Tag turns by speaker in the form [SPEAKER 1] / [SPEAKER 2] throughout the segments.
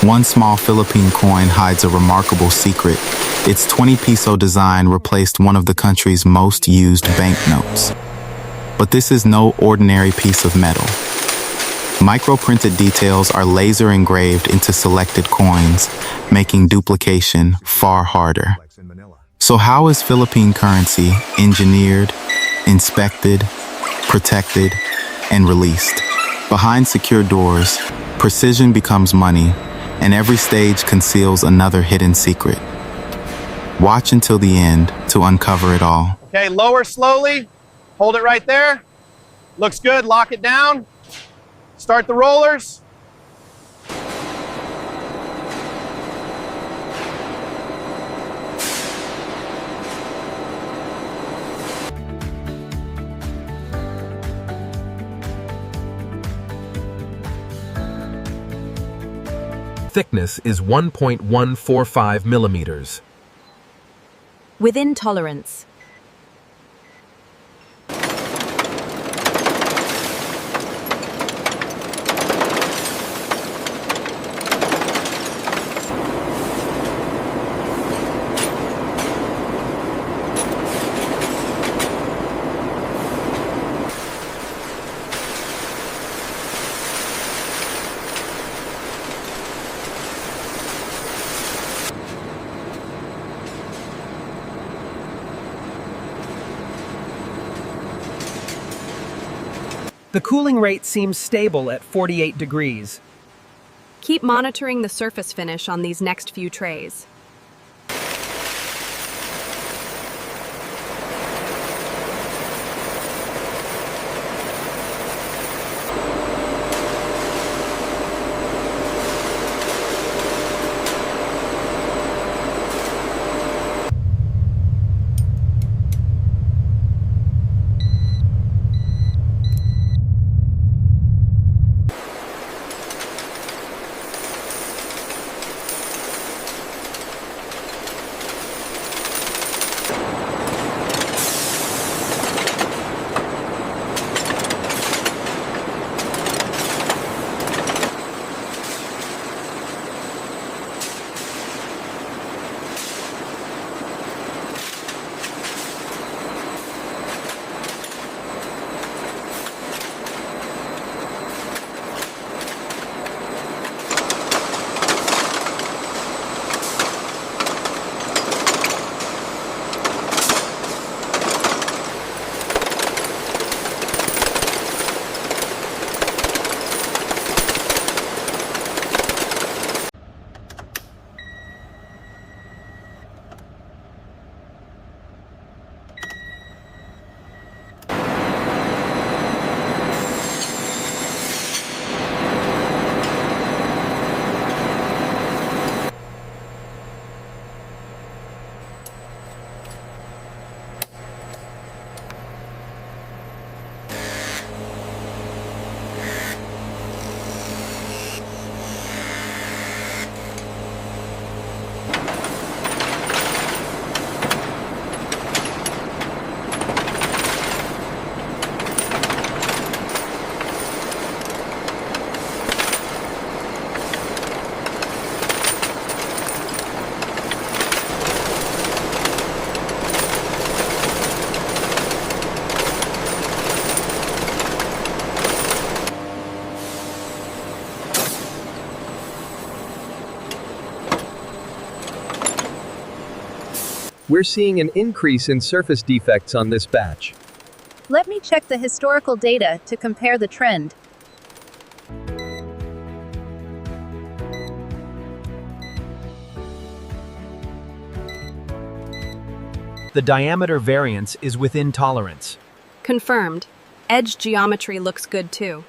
[SPEAKER 1] One small Philippine coin hides a remarkable secret. Its 20 peso design replaced one of the country's most used banknotes. But this is no ordinary piece of metal. Microprinted details are laser engraved into selected coins, making duplication far harder. So how is Philippine currency engineered, inspected, protected, and released? Behind secure doors, precision becomes money, and every stage conceals another hidden secret. Watch until the end to uncover it all.
[SPEAKER 2] Okay, lower slowly. Hold it right there. Looks good. Lock it down. Start the rollers.
[SPEAKER 3] Thickness is 1.145 millimeters.
[SPEAKER 4] Within tolerance.
[SPEAKER 5] The cooling rate seems stable at 48 degrees.
[SPEAKER 4] Keep monitoring the surface finish on these next few trays.
[SPEAKER 5] We're seeing an increase in surface defects on this batch.
[SPEAKER 6] Let me check the historical data to compare the trend.
[SPEAKER 5] The diameter variance is within tolerance.
[SPEAKER 4] Confirmed. Edge geometry looks good too.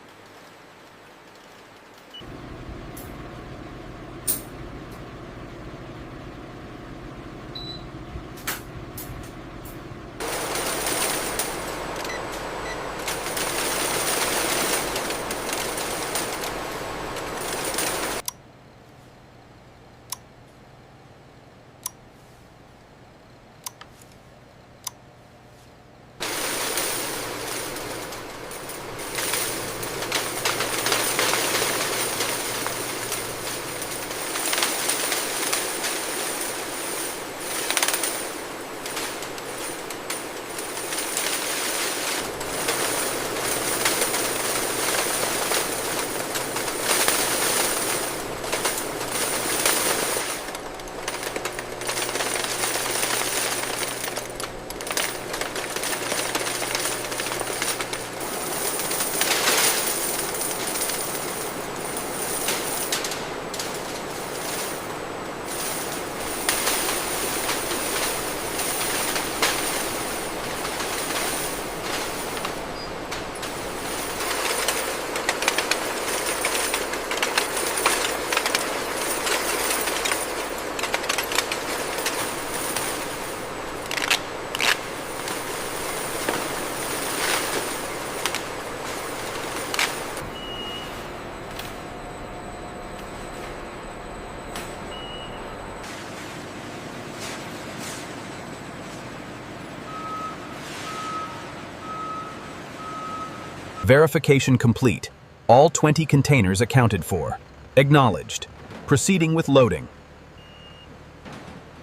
[SPEAKER 3] Verification complete. All 20 containers accounted for. Acknowledged. Proceeding with loading.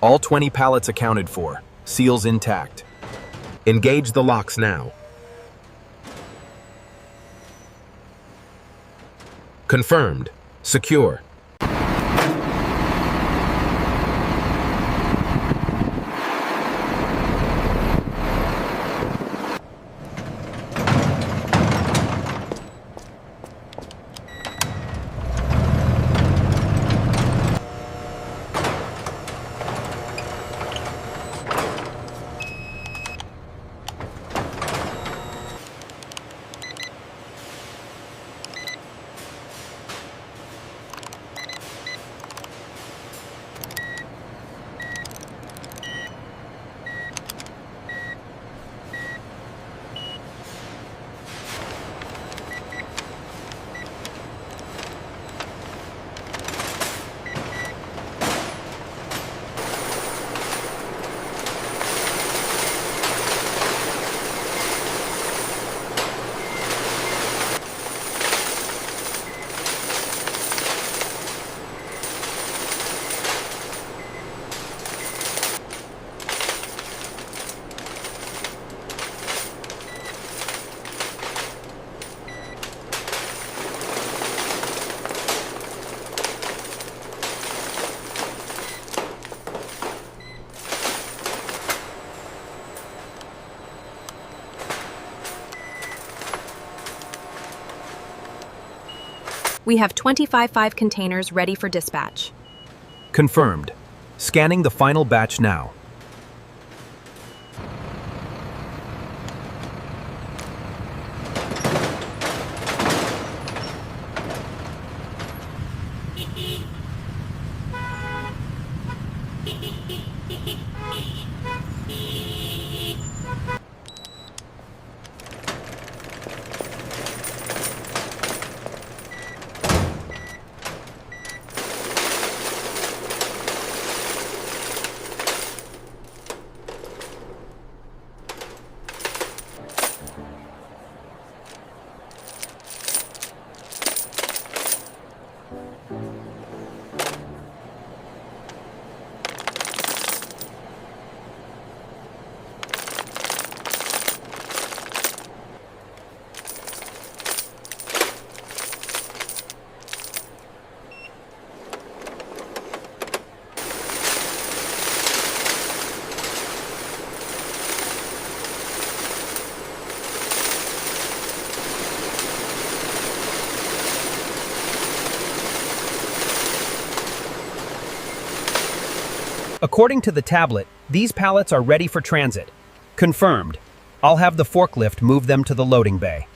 [SPEAKER 3] All 20 pallets accounted for. Seals intact. Engage the locks now. Confirmed. Secure.
[SPEAKER 4] We have 25 containers ready for dispatch.
[SPEAKER 3] Confirmed. Scanning the final batch now.
[SPEAKER 7] According to the tablet, these pallets are ready for transit. Confirmed. I'll have the forklift move them to the loading bay.